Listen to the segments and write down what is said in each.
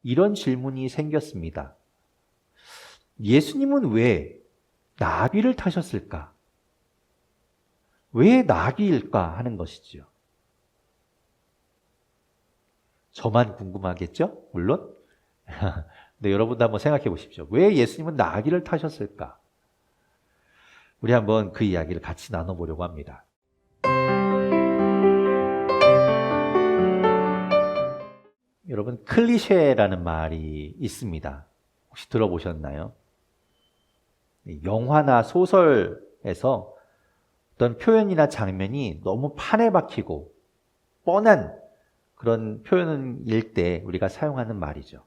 이런 질문이 생겼습니다. 예수님은 왜 나귀를 타셨을까? 왜 나귀일까 하는 것이죠. 저만 궁금하겠죠? 물론. 네, 여러분도 한번 생각해 보십시오. 왜 예수님은 나귀를 타셨을까? 우리 한번 그 이야기를 같이 나눠보려고 합니다. 여러분, 클리셰라는 말이 있습니다. 혹시 들어보셨나요? 영화나 소설에서 어떤 표현이나 장면이 너무 판에 박히고 뻔한 그런 표현일 때 우리가 사용하는 말이죠.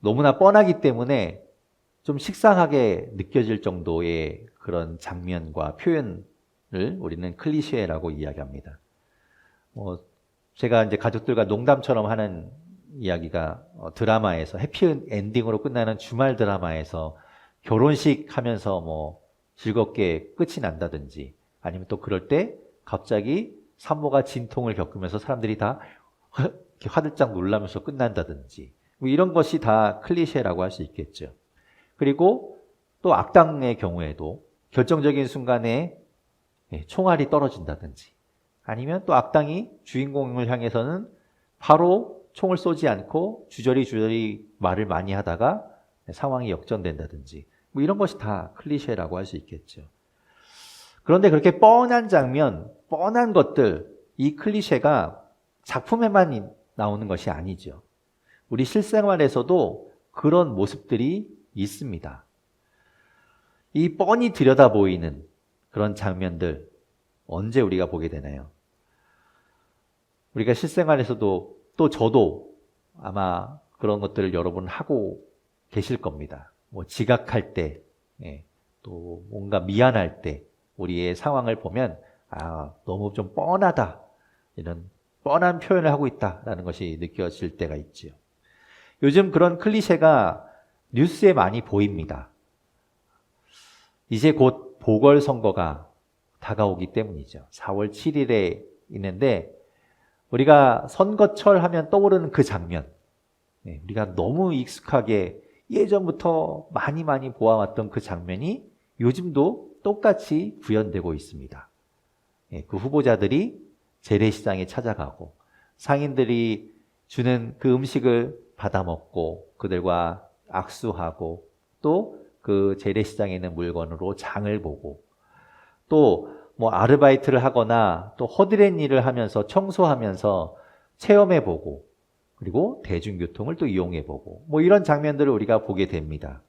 너무나 뻔하기 때문에 좀 식상하게 느껴질 정도의 그런 장면과 표현을 우리는 클리셰라고 이야기합니다. 제가 이제 가족들과 농담처럼 하는 이야기가 드라마에서 해피 엔딩으로 끝나는 주말 드라마에서 결혼식 하면서 즐겁게 끝이 난다든지 아니면 또 그럴 때 갑자기 산모가 진통을 겪으면서 사람들이 다 이렇게 화들짝 놀라면서 끝난다든지 이런 것이 다 클리셰라고 할 수 있겠죠. 그리고 또 악당의 경우에도 결정적인 순간에 총알이 떨어진다든지 아니면 또 악당이 주인공을 향해서는 바로 총을 쏘지 않고 주저리 말을 많이 하다가 상황이 역전된다든지 이런 것이 다 클리셰라고 할 수 있겠죠. 그런데 그렇게 뻔한 장면, 뻔한 것들, 이 클리셰가 작품에만 나오는 것이 아니죠. 우리 실생활에서도 그런 모습들이 있습니다. 이 뻔히 들여다 보이는 그런 장면들 언제 우리가 보게 되나요? 우리가 실생활에서도 또 저도 아마 그런 것들을 여러분 하고 계실 겁니다. 지각할 때, 또 뭔가 미안할 때 우리의 상황을 보면 너무 좀 뻔하다. 이런 뻔한 표현을 하고 있다라는 것이 느껴질 때가 있지요. 요즘 그런 클리셰가 뉴스에 많이 보입니다. 이제 곧 보궐선거가 다가오기 때문이죠. 4월 7일에 있는데 우리가 선거철 하면 떠오르는 그 장면, 우리가 너무 익숙하게 예전부터 많이 보아왔던 그 장면이 요즘도 똑같이 구현되고 있습니다. 그 후보자들이 재래시장에 찾아가고 상인들이 주는 그 음식을 받아 먹고 그들과 악수하고 또 그 재래시장에 있는 물건으로 장을 보고 또 아르바이트를 하거나 또 허드렛 일을 하면서 청소하면서 체험해보고 그리고 대중교통을 또 이용해보고 이런 장면들을 우리가 보게 됩니다.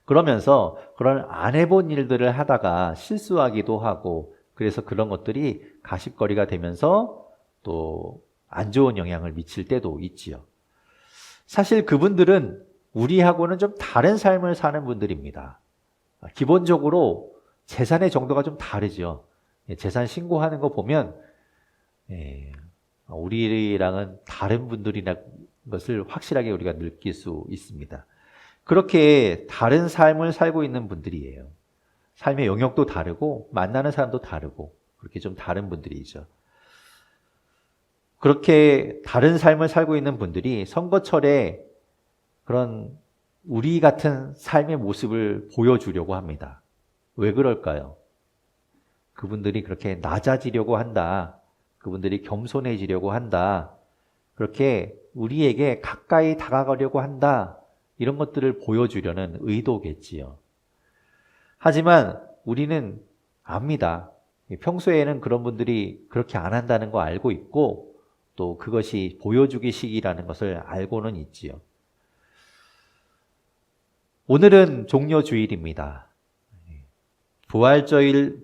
그러면서 그런 안 해본 일들을 하다가 실수하기도 하고 그래서 그런 것들이 가십거리가 되면서 또 안 좋은 영향을 미칠 때도 있지요. 사실 그분들은 우리하고는 좀 다른 삶을 사는 분들입니다. 기본적으로 재산의 정도가 좀 다르죠. 재산 신고하는 거 보면 우리랑은 다른 분들이라는 것을 확실하게 우리가 느낄 수 있습니다. 그렇게 다른 삶을 살고 있는 분들이에요. 삶의 영역도 다르고 만나는 사람도 다르고 그렇게 좀 다른 분들이죠. 그렇게 다른 삶을 살고 있는 분들이 선거철에 그런 우리 같은 삶의 모습을 보여주려고 합니다. 왜 그럴까요? 그분들이 그렇게 낮아지려고 한다. 그분들이 겸손해지려고 한다. 그렇게 우리에게 가까이 다가가려고 한다. 이런 것들을 보여주려는 의도겠지요. 하지만 우리는 압니다. 평소에는 그런 분들이 그렇게 안 한다는 거 알고 있고 또 그것이 보여주기식이라는 것을 알고는 있지요. 오늘은 종려주일입니다. 부활절,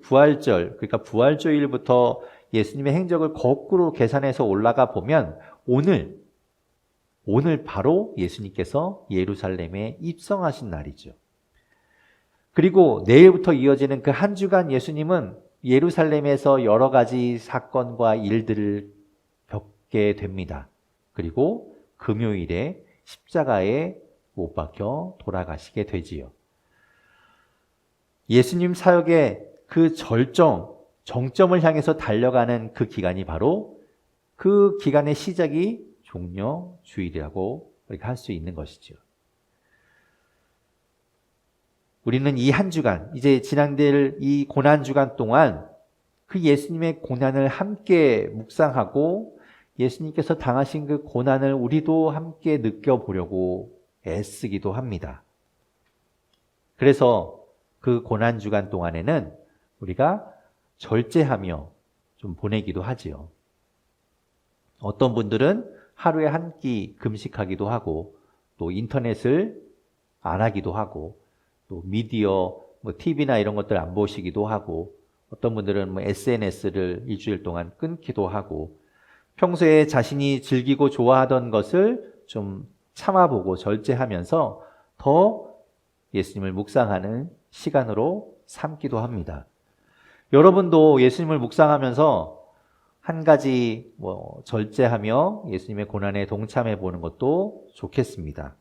그러니까 부활주일부터 예수님의 행적을 거꾸로 계산해서 올라가 보면 오늘 바로 예수님께서 예루살렘에 입성하신 날이죠. 그리고 내일부터 이어지는 그 한 주간 예수님은 예루살렘에서 여러 가지 사건과 일들을 겪게 됩니다. 그리고 금요일에 십자가에 못 박혀 돌아가시게 되지요. 예수님 사역의 그 정점을 향해서 달려가는 그 기간이 바로 그 기간의 시작이 종려 주일이라고 우리가 할 수 있는 것이죠. 우리는 이 한 주간, 이제 진행될 이 고난 주간 동안 그 예수님의 고난을 함께 묵상하고 예수님께서 당하신 그 고난을 우리도 함께 느껴보려고 애쓰기도 합니다. 그래서 그 고난 주간 동안에는 우리가 절제하며 좀 보내기도 하지요. 어떤 분들은 하루에 한 끼 금식하기도 하고 또 인터넷을 안 하기도 하고 또 미디어, TV나 이런 것들 안 보시기도 하고 어떤 분들은 SNS를 일주일 동안 끊기도 하고 평소에 자신이 즐기고 좋아하던 것을 좀 참아보고 절제하면서 더 예수님을 묵상하는 시간으로 삼기도 합니다. 여러분도 예수님을 묵상하면서 한 가지 절제하며 예수님의 고난에 동참해 보는 것도 좋겠습니다.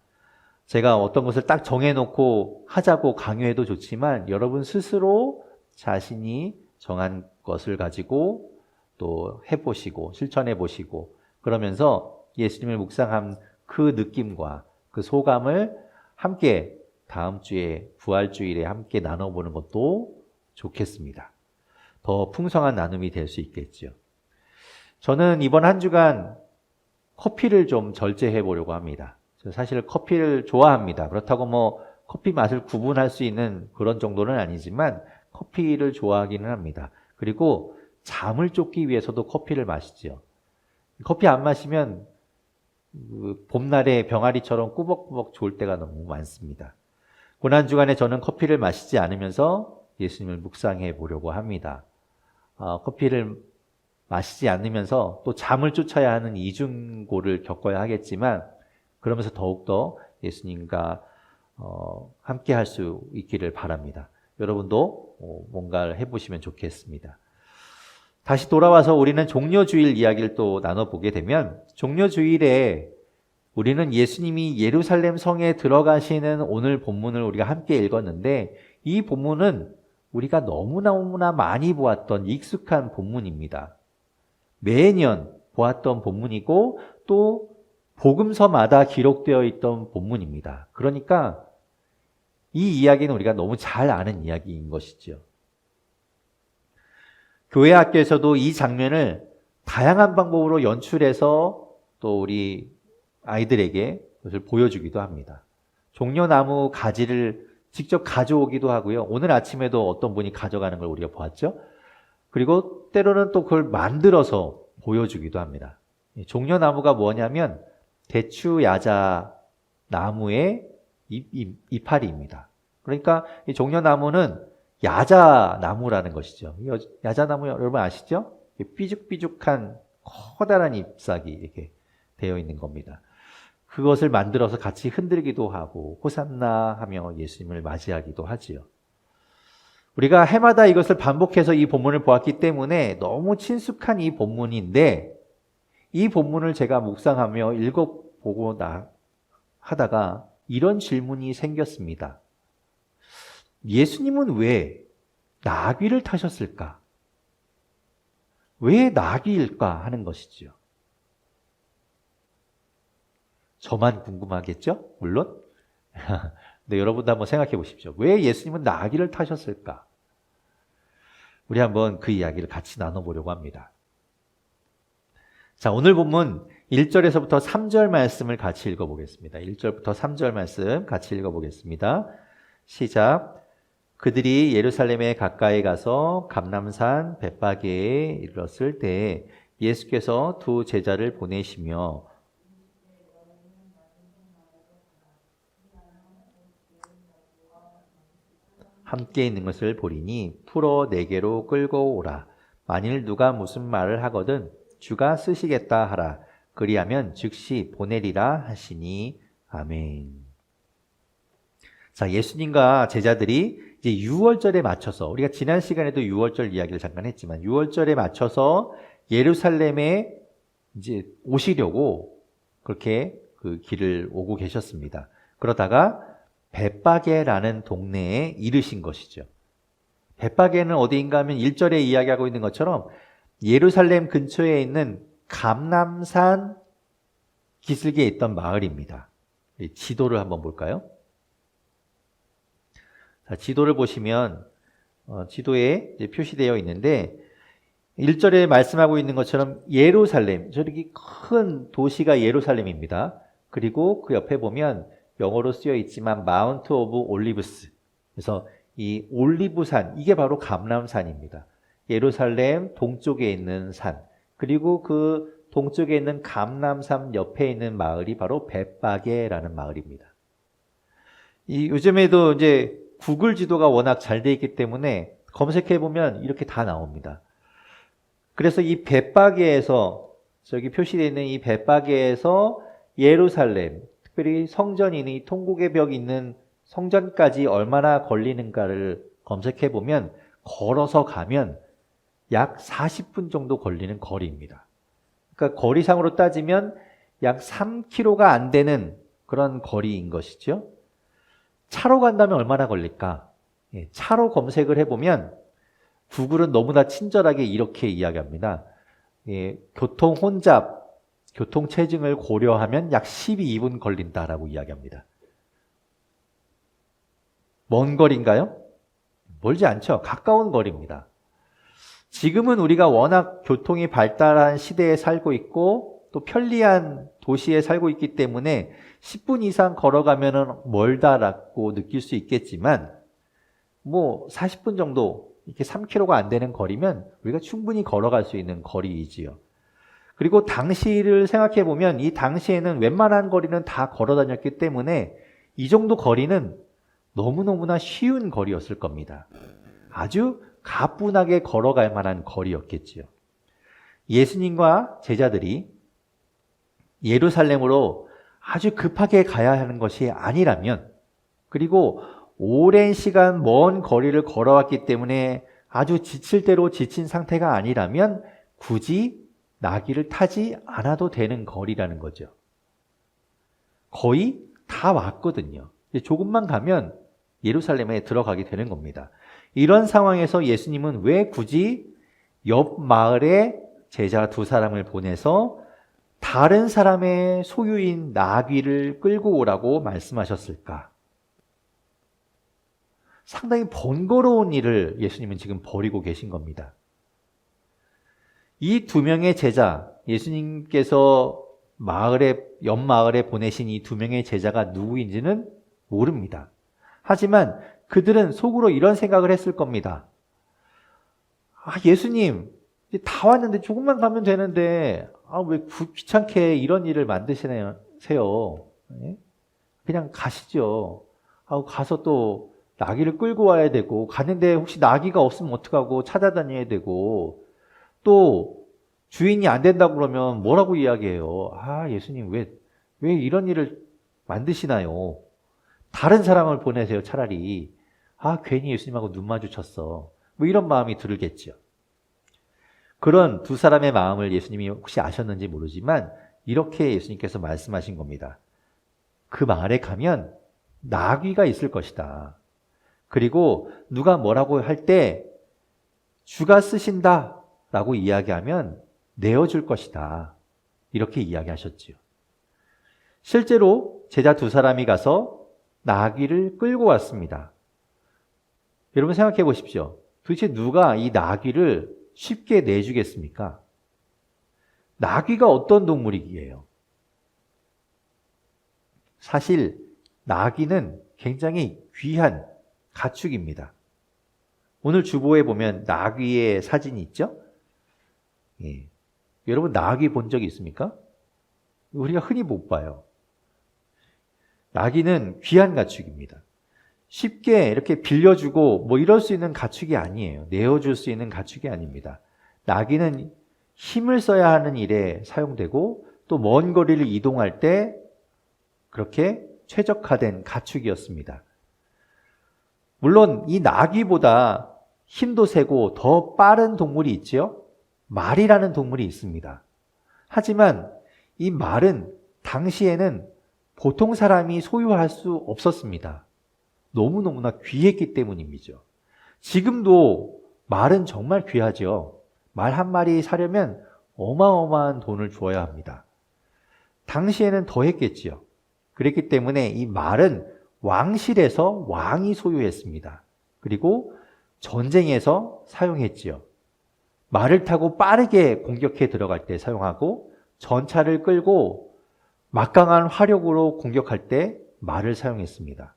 제가 어떤 것을 딱 정해놓고 하자고 강요해도 좋지만 여러분 스스로 자신이 정한 것을 가지고 또 해보시고 실천해보시고 그러면서 예수님을 묵상한 그 느낌과 그 소감을 함께 다음 주에 부활주일에 함께 나눠보는 것도 좋겠습니다. 더 풍성한 나눔이 될 수 있겠죠. 저는 이번 한 주간 커피를 좀 절제해 보려고 합니다. 사실 커피를 좋아합니다. 그렇다고 커피 맛을 구분할 수 있는 그런 정도는 아니지만 커피를 좋아하기는 합니다. 그리고 잠을 쫓기 위해서도 커피를 마시죠. 커피 안 마시면 봄날에 병아리처럼 꾸벅꾸벅 졸 때가 너무 많습니다. 고난주간에 저는 커피를 마시지 않으면서 예수님을 묵상해 보려고 합니다. 커피를 마시지 않으면서 또 잠을 쫓아야 하는 이중고를 겪어야 하겠지만 그러면서 더욱더 예수님과 함께 할 수 있기를 바랍니다. 여러분도 뭔가를 해보시면 좋겠습니다. 다시 돌아와서 우리는 종려주일 이야기를 또 나눠보게 되면 종려주일에 우리는 예수님이 예루살렘 성에 들어가시는 오늘 본문을 우리가 함께 읽었는데 이 본문은 우리가 너무나 많이 보았던 익숙한 본문입니다. 매년 보았던 본문이고 또 복음서마다 기록되어 있던 본문입니다. 그러니까 이 이야기는 우리가 너무 잘 아는 이야기인 것이죠. 교회 학교에서도 이 장면을 다양한 방법으로 연출해서 또 우리 아이들에게 그것을 보여주기도 합니다. 종려나무 가지를 직접 가져오기도 하고요. 오늘 아침에도 어떤 분이 가져가는 걸 우리가 보았죠. 그리고 때로는 또 그걸 만들어서 보여주기도 합니다. 종려나무가 뭐냐면 대추야자 나무의 이파리입니다. 그러니까 이 종려나무는 야자나무라는 것이죠. 야자나무 여러분 아시죠? 삐죽삐죽한 커다란 잎사귀 이렇게 되어 있는 겁니다. 그것을 만들어서 같이 흔들기도 하고 호산나 하며 예수님을 맞이하기도 하지요. 우리가 해마다 이것을 반복해서 이 본문을 보았기 때문에 너무 친숙한 이 본문인데 이 본문을 제가 묵상하며 읽어보고 하다가 이런 질문이 생겼습니다. 예수님은 왜 나귀를 타셨을까? 왜 나귀일까 하는 것이죠. 저만 궁금하겠죠? 물론. 근데 여러분도 한번 생각해 보십시오. 왜 예수님은 나귀를 타셨을까? 우리 한번 그 이야기를 같이 나눠보려고 합니다. 자, 오늘 본문 1절에서부터 3절 말씀을 같이 읽어보겠습니다. 1절부터 3절 말씀 같이 읽어보겠습니다. 시작. 그들이 예루살렘에 가까이 가서 감람산 벳바게에 이르렀을 때 예수께서 두 제자를 보내시며 함께 있는 것을 보리니 풀어 내게로 끌고 오라. 만일 누가 무슨 말을 하거든 주가 쓰시겠다 하라. 그리하면 즉시 보내리라 하시니 아멘. 자, 예수님과 제자들이 이제 유월절에 맞춰서 우리가 지난 시간에도 유월절 이야기를 잠깐 했지만 유월절에 맞춰서 예루살렘에 이제 오시려고 그렇게 그 길을 오고 계셨습니다. 그러다가 벳바게라는 동네에 이르신 것이죠. 벳바게는 어디인가 하면 1절에 이야기하고 있는 것처럼 예루살렘 근처에 있는 감람산 기슭에 있던 마을입니다. 지도를 한번 볼까요? 자, 지도를 보시면 지도에 이제 표시되어 있는데 1절에 말씀하고 있는 것처럼 예루살렘, 저렇게 큰 도시가 예루살렘입니다. 그리고 그 옆에 보면 영어로 쓰여 있지만 마운트 오브 올리브스, 그래서 이 올리브산, 이게 바로 감람산입니다. 예루살렘 동쪽에 있는 산, 그리고 그 동쪽에 있는 감람산 옆에 있는 마을이 바로 벳바게라는 마을입니다. 요즘에도 이제 구글 지도가 워낙 잘 돼 있기 때문에 검색해 보면 이렇게 다 나옵니다. 그래서 이 벳바게에서, 저기 표시되어 있는 이 벳바게에서 예루살렘, 특별히 성전이니 이 통곡의 벽 있는 성전까지 얼마나 걸리는가를 검색해 보면 걸어서 가면 약 40분 정도 걸리는 거리입니다. 그러니까 거리상으로 따지면 약 3km가 안 되는 그런 거리인 것이죠. 차로 간다면 얼마나 걸릴까? 차로 검색을 해보면 구글은 너무나 친절하게 이렇게 이야기합니다. 교통 혼잡, 교통 체증을 고려하면 약 12분 걸린다라고 이야기합니다. 먼 거리인가요? 멀지 않죠. 가까운 거리입니다. 지금은 우리가 워낙 교통이 발달한 시대에 살고 있고 또 편리한 도시에 살고 있기 때문에 10분 이상 걸어가면 멀다라고 느낄 수 있겠지만 뭐 40분 정도, 이렇게 3km가 안 되는 거리면 우리가 충분히 걸어갈 수 있는 거리이지요. 그리고 당시를 생각해 보면 이 당시에는 웬만한 거리는 다 걸어 다녔기 때문에 이 정도 거리는 너무너무나 쉬운 거리였을 겁니다. 아주 가뿐하게 걸어갈 만한 거리였겠지요. 예수님과 제자들이 예루살렘으로 아주 급하게 가야 하는 것이 아니라면, 그리고 오랜 시간 먼 거리를 걸어왔기 때문에 아주 지칠 대로 지친 상태가 아니라면 굳이 나귀를 타지 않아도 되는 거리라는 거죠. 거의 다 왔거든요. 조금만 가면 예루살렘에 들어가게 되는 겁니다. 이런 상황에서 예수님은 왜 굳이 옆 마을에 제자 2사람을 보내서 다른 사람의 소유인 나귀를 끌고 오라고 말씀하셨을까? 상당히 번거로운 일을 예수님은 지금 벌이고 계신 겁니다. 이 2명의 제자, 예수님께서 옆 마을에 보내신 이 2명의 제자가 누구인지는 모릅니다. 하지만 그들은 속으로 이런 생각을 했을 겁니다. 예수님, 다 왔는데 조금만 가면 되는데 왜 귀찮게 이런 일을 만드시세요? 그냥 가시죠. 가서 또 나귀를 끌고 와야 되고, 가는데 혹시 나귀가 없으면 어떡하고 찾아다녀야 되고, 또 주인이 안 된다고 그러면 뭐라고 이야기해요? 예수님 왜 이런 일을 만드시나요? 다른 사람을 보내세요, 차라리. 괜히 예수님하고 눈 마주쳤어. 뭐 이런 마음이 들겠죠. 그런 2사람의 마음을 예수님이 혹시 아셨는지 모르지만 이렇게 예수님께서 말씀하신 겁니다. 그 마을에 가면 나귀가 있을 것이다. 그리고 누가 뭐라고 할 때 주가 쓰신다 라고 이야기하면 내어줄 것이다. 이렇게 이야기하셨지요. 실제로 제자 2사람이 가서 나귀를 끌고 왔습니다. 여러분 생각해 보십시오. 도대체 누가 이 나귀를 쉽게 내주겠습니까? 나귀가 어떤 동물이기에요? 사실 나귀는 굉장히 귀한 가축입니다. 오늘 주보에 보면 나귀의 사진이 있죠? 여러분 나귀 본 적이 있습니까? 우리가 흔히 못 봐요. 나귀는 귀한 가축입니다. 쉽게 이렇게 빌려주고 뭐 이럴 수 있는 가축이 아니에요. 내어줄 수 있는 가축이 아닙니다. 나귀는 힘을 써야 하는 일에 사용되고 또 먼 거리를 이동할 때 그렇게 최적화된 가축이었습니다. 물론 이 나귀보다 힘도 세고 더 빠른 동물이 있지요. 말이라는 동물이 있습니다. 하지만 이 말은 당시에는 보통 사람이 소유할 수 없었습니다. 너무너무나 귀했기 때문이죠. 지금도 말은 정말 귀하죠. 말 한 마리 사려면 어마어마한 돈을 주어야 합니다. 당시에는 더 했겠지요. 그랬기 때문에 이 말은 왕실에서 왕이 소유했습니다. 그리고 전쟁에서 사용했지요. 말을 타고 빠르게 공격해 들어갈 때 사용하고, 전차를 끌고 막강한 화력으로 공격할 때 말을 사용했습니다.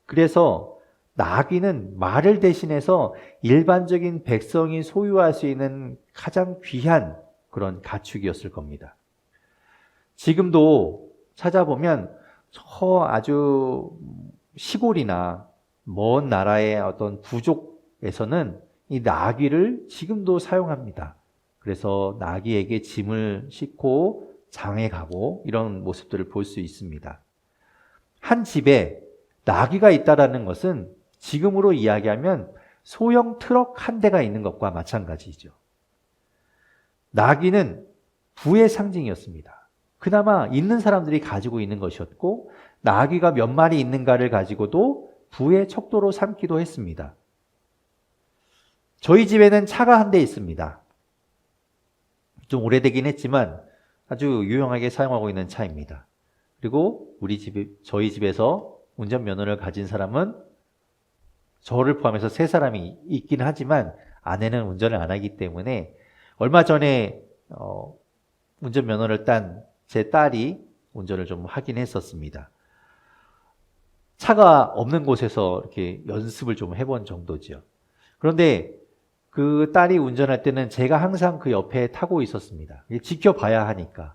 그래서 나귀는 말을 대신해서 일반적인 백성이 소유할 수 있는 가장 귀한 그런 가축이었을 겁니다. 지금도 찾아보면 저 아주 시골이나 먼 나라의 어떤 부족에서는 이 나귀를 지금도 사용합니다. 그래서 나귀에게 짐을 싣고 장에 가고 이런 모습들을 볼 수 있습니다. 한 집에 나귀가 있다라는 것은 지금으로 이야기하면 소형 트럭 한 대가 있는 것과 마찬가지죠. 나귀는 부의 상징이었습니다. 그나마 있는 사람들이 가지고 있는 것이었고, 나귀가 몇 마리 있는가를 가지고도 부의 척도로 삼기도 했습니다. 저희 집에는 차가 한 대 있습니다. 좀 오래되긴 했지만 아주 유용하게 사용하고 있는 차입니다. 그리고 저희 집에서 운전면허를 가진 사람은 저를 포함해서 3사람이 있긴 하지만 아내는 운전을 안 하기 때문에 얼마 전에 운전면허를 딴 제 딸이 운전을 좀 하긴 했었습니다. 차가 없는 곳에서 이렇게 연습을 좀 해본 정도죠. 그런데 그 딸이 운전할 때는 제가 항상 그 옆에 타고 있었습니다. 지켜봐야 하니까,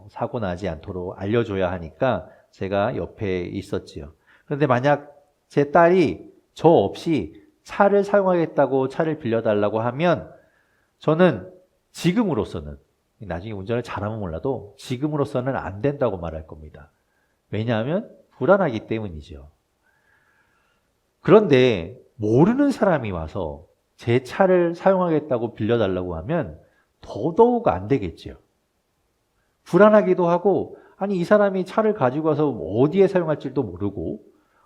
사고 나지 않도록 알려줘야 하니까 제가 옆에 있었지요. 그런데 만약 제 딸이 저 없이 차를 사용하겠다고 차를 빌려달라고 하면 저는 지금으로서는, 나중에 운전을 잘하면 몰라도 지금으로서는 안 된다고 말할 겁니다. 왜냐하면 불안하기 때문이죠. 그런데 모르는 사람이 와서 제 차를 사용하겠다고 빌려달라고 하면 더더욱 안 되겠죠. 불안하기도 하고, 아니 이 사람이 차를 가지고 와서 어디에 사용할지도 모르고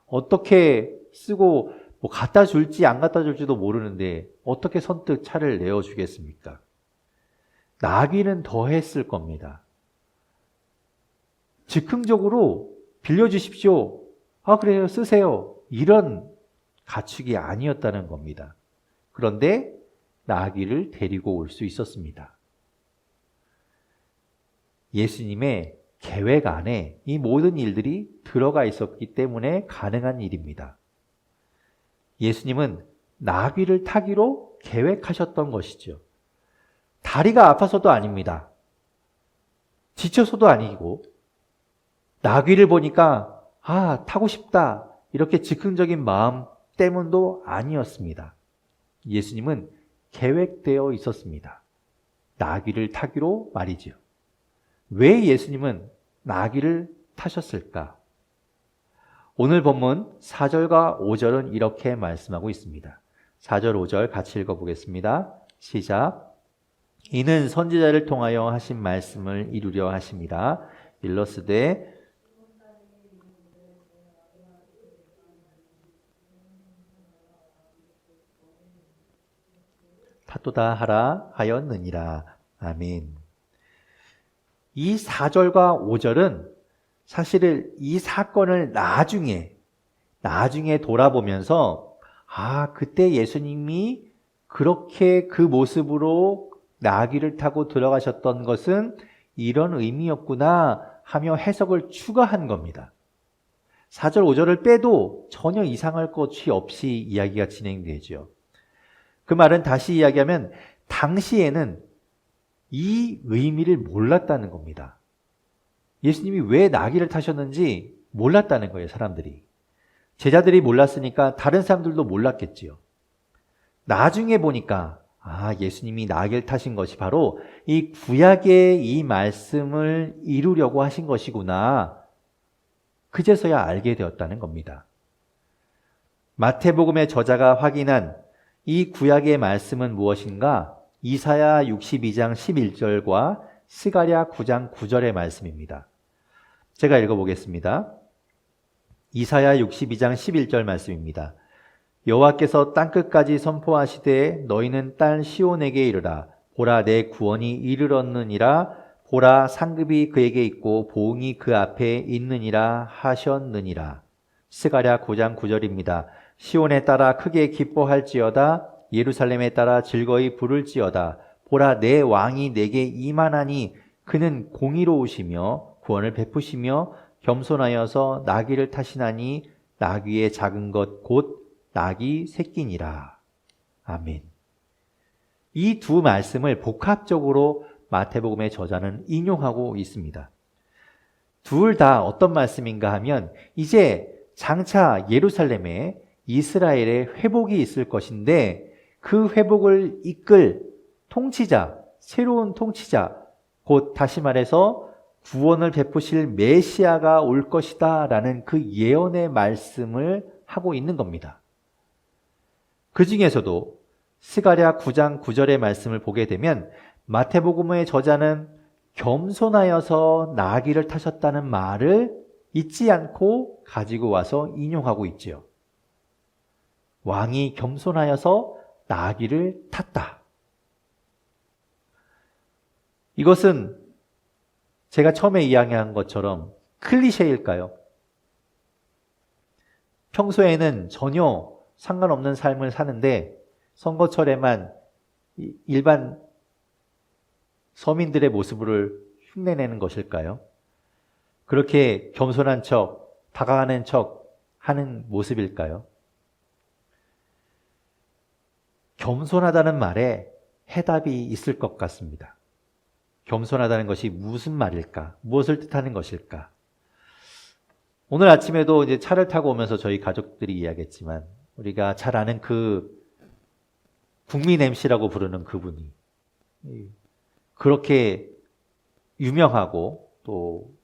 어떻게 쓰고 뭐 갖다 줄지 안 갖다 줄지도 모르는데 어떻게 선뜻 차를 내어주겠습니까? 나귀는 더 했을 겁니다. 즉흥적으로 빌려주십시오. 아 그래요, 쓰세요. 이런 가축이 아니었다는 겁니다. 그런데 나귀를 데리고 올 수 있었습니다. 예수님의 계획 안에 이 모든 일들이 들어가 있었기 때문에 가능한 일입니다. 예수님은 나귀를 타기로 계획하셨던 것이죠. 다리가 아파서도 아닙니다. 지쳐서도 아니고, 나귀를 보니까 타고 싶다 이렇게 즉흥적인 마음 때문도 아니었습니다. 예수님은 계획되어 있었습니다. 나귀를 타기로 말이지요. 왜 예수님은 나귀를 타셨을까? 오늘 본문 4절과 5절은 이렇게 말씀하고 있습니다. 4절, 5절 같이 읽어보겠습니다. 시작. 이는 선지자를 통하여 하신 말씀을 이루려 하십니다. 일러스되 타도다 하라 하였느니라. 아멘. 이 4절과 5절은 사실은 이 사건을 나중에 돌아보면서 그때 예수님이 그렇게 그 모습으로 나귀를 타고 들어가셨던 것은 이런 의미였구나 하며 해석을 추가한 겁니다. 4절, 5절을 빼도 전혀 이상할 것이 없이 이야기가 진행되죠. 그 말은 다시 이야기하면 당시에는 이 의미를 몰랐다는 겁니다. 예수님이 왜 나귀를 타셨는지 몰랐다는 거예요, 사람들이. 제자들이 몰랐으니까 다른 사람들도 몰랐겠지요. 나중에 보니까 예수님이 나귀를 타신 것이 바로 이 구약의 이 말씀을 이루려고 하신 것이구나. 그제서야 알게 되었다는 겁니다. 마태복음의 저자가 확인한 이 구약의 말씀은 무엇인가? 이사야 62장 11절과 스가랴 9장 9절의 말씀입니다. 제가 읽어보겠습니다. 이사야 62장 11절 말씀입니다. 여호와께서 땅끝까지 선포하시되 너희는 딸 시온에게 이르라. 보라 내 구원이 이르렀느니라. 보라 상급이 그에게 있고 보응이 그 앞에 있느니라 하셨느니라. 스가랴 9장 9절입니다. 시온에 따라 크게 기뻐할지어다. 예루살렘에 따라 즐거이 부를지어다. 보라 내 왕이 내게 임하나니 그는 공의로우시며 구원을 베푸시며 겸손하여서 나귀를 타시나니 나귀의 작은 것 곧 나귀 새끼니라. 아멘. 이 두 말씀을 복합적으로 마태복음의 저자는 인용하고 있습니다. 둘 다 어떤 말씀인가 하면 이제 장차 예루살렘에 이스라엘의 회복이 있을 것인데 그 회복을 이끌 통치자, 새로운 통치자, 곧 다시 말해서 구원을 베푸실 메시아가 올 것이다 라는 그 예언의 말씀을 하고 있는 겁니다. 그 중에서도 스가랴 9장 9절의 말씀을 보게 되면 마태복음의 저자는 겸손하여서 나귀를 타셨다는 말을 잊지 않고 가지고 와서 인용하고 있지요. 왕이 겸손하여서 나귀를 탔다. 이것은 제가 처음에 이야기한 것처럼 클리셰일까요? 평소에는 전혀 상관없는 삶을 사는데 선거철에만 일반 서민들의 모습을 흉내내는 것일까요? 그렇게 겸손한 척, 다가가는 척 하는 모습일까요? 겸손하다는 말에 해답이 있을 것 같습니다. 겸손하다는 것이 무슨 말일까? 무엇을 뜻하는 것일까? 오늘 아침에도 이제 차를 타고 오면서 저희 가족들이 이야기했지만 우리가 잘 아는 그 국민 MC라고 부르는 그분이 그렇게 유명하고 또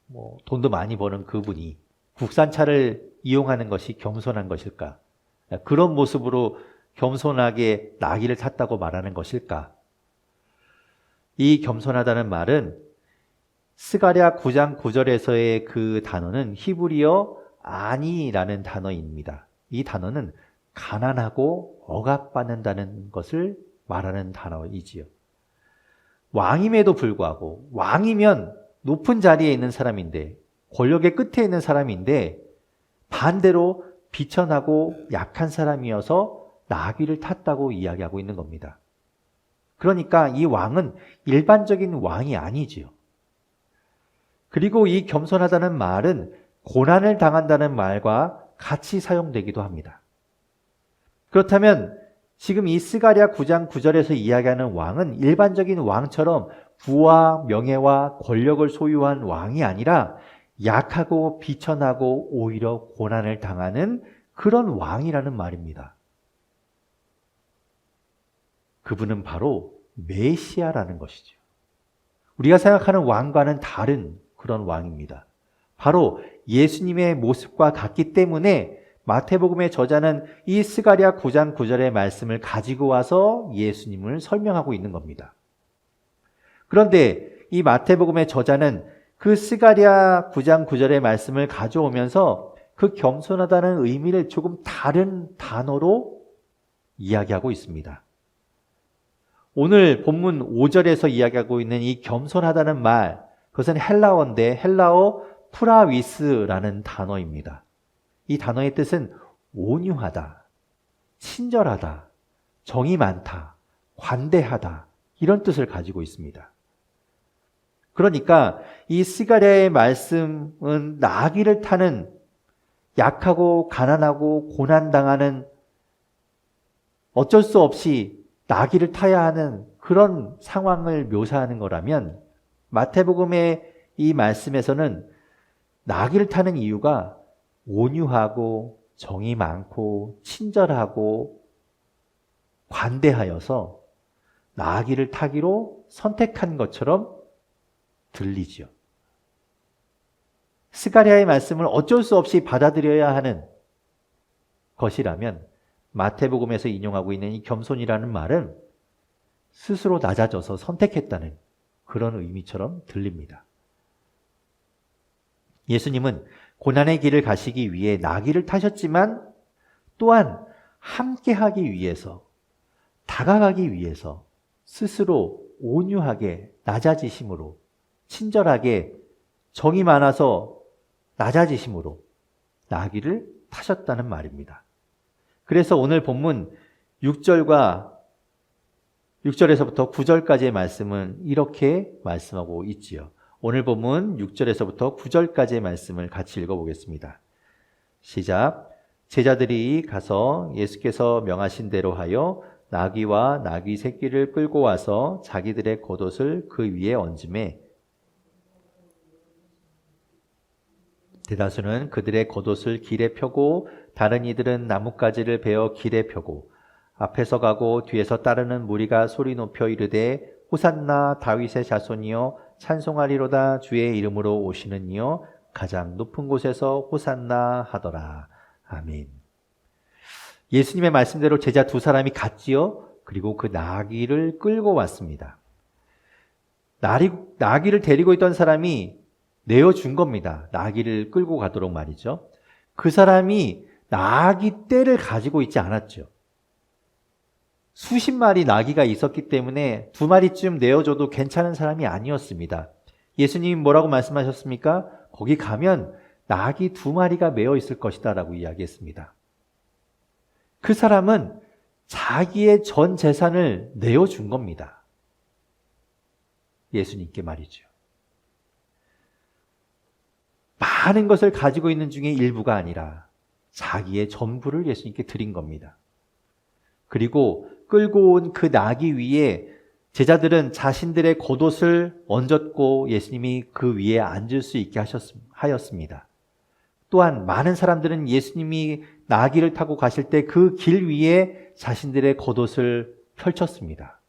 뭐 돈도 많이 버는 그분이 국산차를 이용하는 것이 겸손한 것일까? 그런 모습으로 겸손하게 나귀를 탔다고 말하는 것일까? 이 겸손하다는 말은 스가랴 9장 9절에서의 그 단어는 히브리어 아니라는 단어입니다. 이 단어는 가난하고 억압받는다는 것을 말하는 단어이지요. 왕임에도 불구하고 왕이면 높은 자리에 있는 사람인데 권력의 끝에 있는 사람인데 반대로 비천하고 약한 사람이어서 나귀를 탔다고 이야기하고 있는 겁니다. 그러니까 이 왕은 일반적인 왕이 아니지요. 그리고 이 겸손하다는 말은 고난을 당한다는 말과 같이 사용되기도 합니다. 그렇다면 지금 이 스가랴 9장 9절에서 이야기하는 왕은 일반적인 왕처럼 부와 명예와 권력을 소유한 왕이 아니라 약하고 비천하고 오히려 고난을 당하는 그런 왕이라는 말입니다. 그분은 바로 메시아라는 것이죠. 우리가 생각하는 왕과는 다른 그런 왕입니다. 바로 예수님의 모습과 같기 때문에 마태복음의 저자는 이 스가랴 9장 9절의 말씀을 가지고 와서 예수님을 설명하고 있는 겁니다. 그런데 이 마태복음의 저자는 그 스가랴 9장 9절의 말씀을 가져오면서 그 겸손하다는 의미를 조금 다른 단어로 이야기하고 있습니다. 오늘 본문 5절에서 이야기하고 있는 이 겸손하다는 말, 그것은 헬라어인데 헬라어 프라위스라는 단어입니다. 이 단어의 뜻은 온유하다, 친절하다, 정이 많다, 관대하다 이런 뜻을 가지고 있습니다. 그러니까 이 스가랴의 말씀은 나귀를 타는 약하고 가난하고 고난당하는 어쩔 수 없이 나귀를 타야 하는 그런 상황을 묘사하는 거라면 마태복음의 이 말씀에서는 나귀를 타는 이유가 온유하고 정이 많고 친절하고 관대하여서 나귀를 타기로 선택한 것처럼 들리죠. 스가랴의 말씀을 어쩔 수 없이 받아들여야 하는 것이라면 마태복음에서 인용하고 있는 이 겸손이라는 말은 스스로 낮아져서 선택했다는 그런 의미처럼 들립니다. 예수님은 고난의 길을 가시기 위해 나귀를 타셨지만 또한 함께하기 위해서, 다가가기 위해서 스스로 온유하게 낮아지심으로, 친절하게 정이 많아서 낮아지심으로 나귀를 타셨다는 말입니다. 그래서 오늘 본문 6절에서부터 9절까지의 말씀은 이렇게 말씀하고 있지요. 오늘 본문 6절에서부터 9절까지의 말씀을 같이 읽어보겠습니다. 시작. 제자들이 가서 예수께서 명하신 대로 하여 나귀와 나귀 새끼를 끌고 와서 자기들의 겉옷을 그 위에 얹음에 대다수는 그들의 겉옷을 길에 펴고 다른 이들은 나뭇가지를 베어 길에 펴고 앞에서 가고 뒤에서 따르는 무리가 소리 높여 이르되 호산나 다윗의 자손이여 찬송하리로다 주의 이름으로 오시는 이여 가장 높은 곳에서 호산나 하더라. 아멘. 예수님의 말씀대로 제자 두 사람이 갔지요. 그리고 그 나귀를 끌고 왔습니다. 나귀를 데리고 있던 사람이 내어준 겁니다. 나귀를 끌고 가도록 말이죠. 그 사람이 나귀 떼를 가지고 있지 않았죠. 수십 마리 나귀가 있었기 때문에 두 마리쯤 내어줘도 괜찮은 사람이 아니었습니다. 예수님이 뭐라고 말씀하셨습니까? 거기 가면 나귀 두 마리가 메어 있을 것이다 라고 이야기했습니다. 그 사람은 자기의 전 재산을 내어준 겁니다. 예수님께 말이죠. 많은 것을 가지고 있는 중에 일부가 아니라 자기의 전부를 예수님께 드린 겁니다. 그리고 끌고 온 그 나귀 위에 제자들은 자신들의 겉옷을 얹었고 예수님이 그 위에 앉을 수 있게 하였습니다. 또한 많은 사람들은 예수님이 나귀를 타고 가실 때 그 길 위에 자신들의 겉옷을 펼쳤습니다.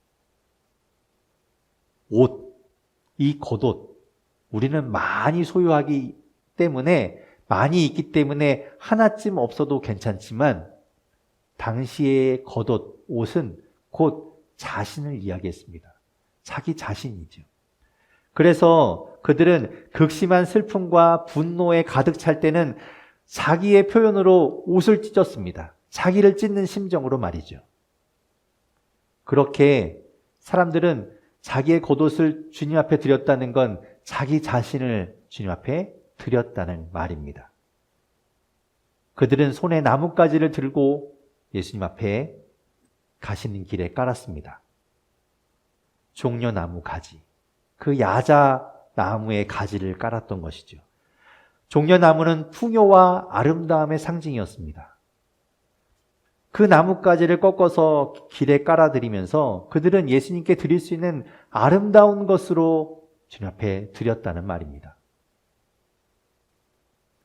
옷, 이 겉옷, 우리는 많이 소유하기 때문에, 많이 있기 때문에 하나쯤 없어도 괜찮지만 당시의 겉옷, 옷은 곧 자신을 이야기했습니다. 자기 자신이죠. 그래서 그들은 극심한 슬픔과 분노에 가득 찰 때는 자기의 표현으로 옷을 찢었습니다. 자기를 찢는 심정으로 말이죠. 그렇게 사람들은 자기의 겉옷을 주님 앞에 드렸다는 건 자기 자신을 주님 앞에 드렸다는 말입니다. 그들은 손에 나뭇가지를 들고 예수님 앞에 가시는 길에 깔았습니다. 종려나무 가지, 그 야자 나무의 가지를 깔았던 것이죠. 종려나무는 풍요와 아름다움의 상징이었습니다. 그 나뭇가지를 꺾어서 길에 깔아드리면서 그들은 예수님께 드릴 수 있는 아름다운 것으로 주님 앞에 드렸다는 말입니다.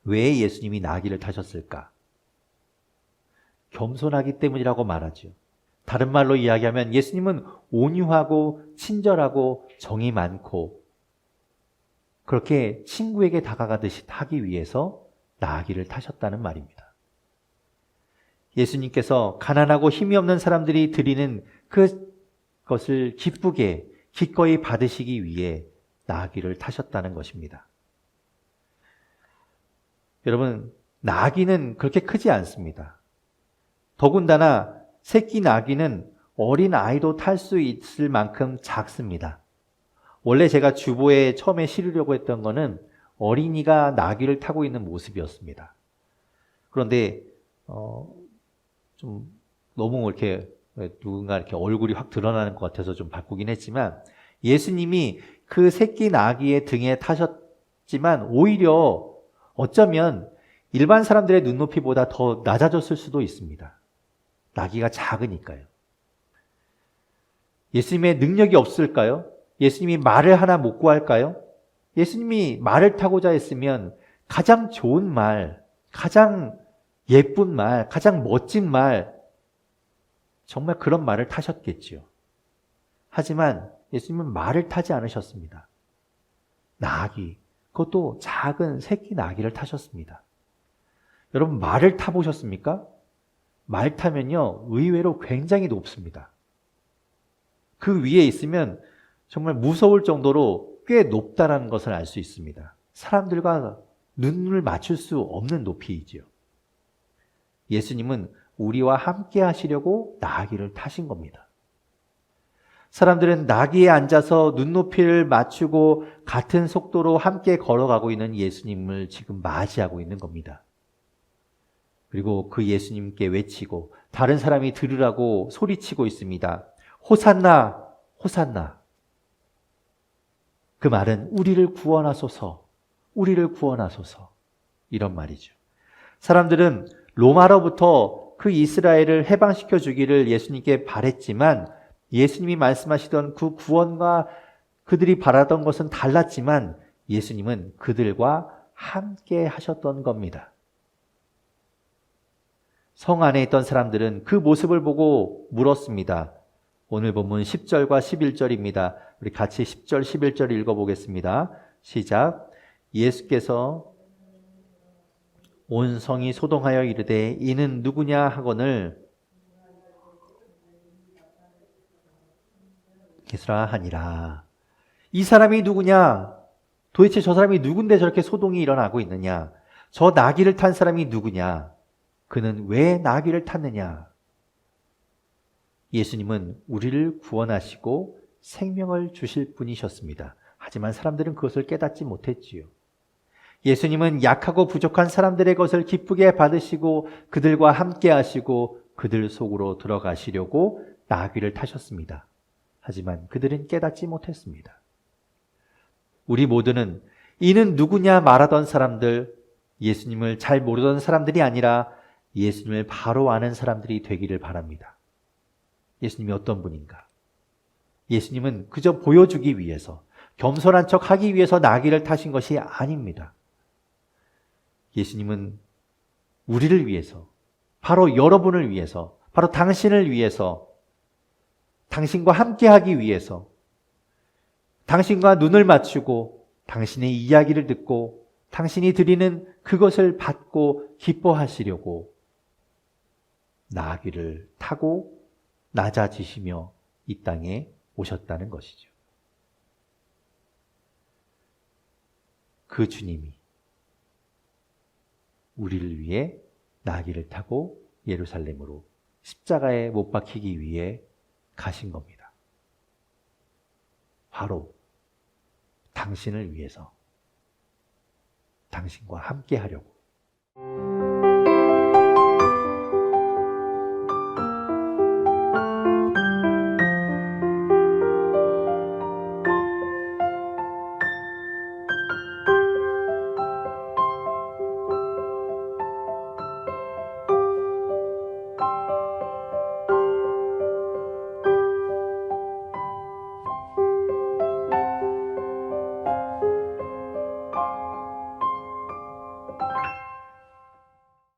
왜 예수님이 나귀를 타셨을까? 겸손하기 때문이라고 말하죠. 다른 말로 이야기하면 예수님은 온유하고 친절하고 정이 많고 그렇게 친구에게 다가가듯이 하기 위해서 나귀를 타셨다는 말입니다. 예수님께서 가난하고 힘이 없는 사람들이 드리는 그것을 기쁘게 기꺼이 받으시기 위해 나귀를 타셨다는 것입니다. 여러분, 나귀는 그렇게 크지 않습니다. 더군다나 새끼 나귀는 어린 아이도 탈 수 있을 만큼 작습니다. 원래 제가 주보에 처음에 실으려고 했던 거는 어린이가 나귀를 타고 있는 모습이었습니다. 그런데 좀 너무 이렇게 누군가 이렇게 얼굴이 확 드러나는 것 같아서 좀 바꾸긴 했지만 예수님이 그 새끼 나귀의 등에 타셨지만 오히려 어쩌면 일반 사람들의 눈높이보다 더 낮아졌을 수도 있습니다. 나귀가 작으니까요. 예수님의 능력이 없을까요? 예수님이 말을 하나 못 구할까요? 예수님이 말을 타고자 했으면 가장 좋은 말, 가장 예쁜 말, 가장 멋진 말, 정말 그런 말을 타셨겠지요. 하지만 예수님은 말을 타지 않으셨습니다. 나귀, 그것도 작은 새끼 나귀를 타셨습니다. 여러분, 말을 타보셨습니까? 말 타면요, 의외로 굉장히 높습니다. 그 위에 있으면 정말 무서울 정도로 꽤 높다라는 것을 알 수 있습니다. 사람들과 눈을 맞출 수 없는 높이이지요. 예수님은 우리와 함께 하시려고 나귀를 타신 겁니다. 사람들은 나귀에 앉아서 눈높이를 맞추고 같은 속도로 함께 걸어가고 있는 예수님을 지금 맞이하고 있는 겁니다. 그리고 그 예수님께 외치고 다른 사람이 들으라고 소리치고 있습니다. 호산나, 호산나. 그 말은 우리를 구원하소서, 우리를 구원하소서. 이런 말이죠. 사람들은 로마로부터 그 이스라엘을 해방시켜 주기를 예수님께 바랬지만 예수님이 말씀하시던 그 구원과 그들이 바라던 것은 달랐지만 예수님은 그들과 함께 하셨던 겁니다. 성 안에 있던 사람들은 그 모습을 보고 물었습니다. 오늘 본문 10절과 11절입니다. 우리 같이 10절, 11절 읽어보겠습니다. 시작. 예수께서 온 성이 소동하여 이르되 이는 누구냐 하거늘 게스라 하니라. 이 사람이 누구냐? 도대체 저 사람이 누군데 저렇게 소동이 일어나고 있느냐? 저 나귀를 탄 사람이 누구냐? 그는 왜 나귀를 탔느냐? 예수님은 우리를 구원하시고 생명을 주실 분이셨습니다. 하지만 사람들은 그것을 깨닫지 못했지요. 예수님은 약하고 부족한 사람들의 것을 기쁘게 받으시고 그들과 함께 하시고 그들 속으로 들어가시려고 나귀를 타셨습니다. 하지만 그들은 깨닫지 못했습니다. 우리 모두는 이는 누구냐 말하던 사람들, 예수님을 잘 모르던 사람들이 아니라 예수님을 바로 아는 사람들이 되기를 바랍니다. 예수님이 어떤 분인가? 예수님은 그저 보여주기 위해서, 겸손한 척 하기 위해서 나귀를 타신 것이 아닙니다. 예수님은 우리를 위해서, 바로 여러분을 위해서, 바로 당신을 위해서, 당신과 함께하기 위해서, 당신과 눈을 맞추고 당신의 이야기를 듣고 당신이 드리는 그것을 받고 기뻐하시려고 나귀를 타고 낮아지시며 이 땅에 오셨다는 것이죠. 그 주님이 우리를 위해 나귀를 타고 예루살렘으로 십자가에 못 박히기 위해 가신 겁니다. 바로 당신을 위해서, 당신과 함께 하려고.